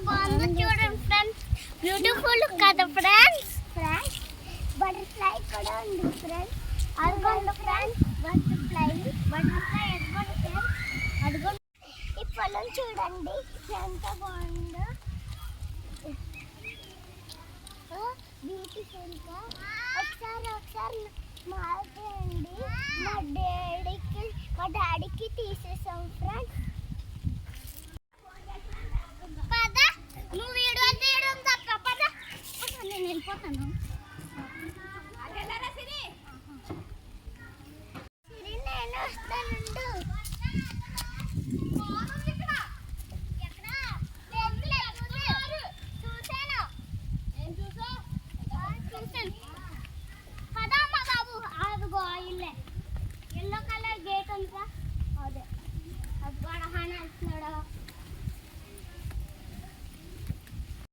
బాగుందో చూడండి friends. Beautiful కదా ఫ్రెండ్స్. బటర్ఫ్లై కూడా ఉంది ఫ్రెండ్స్. అదిగోండి ఫ్రెండ్స్ బటర్ఫ్లై అదిగోండి ఫ్రెండ్స్. అదిగోండి ఈ పొలం చూడండి ఎంత బాగుందో. బ్యూటిఫుల్గా ఒకసారి మాట్లాడండి. మా డాడీకి తీసేసాం ఫ్రెండ్స్. పద నువ్వు వీడియో తీయడం తప్ప పద నేను వెళ్ళిపోతాను.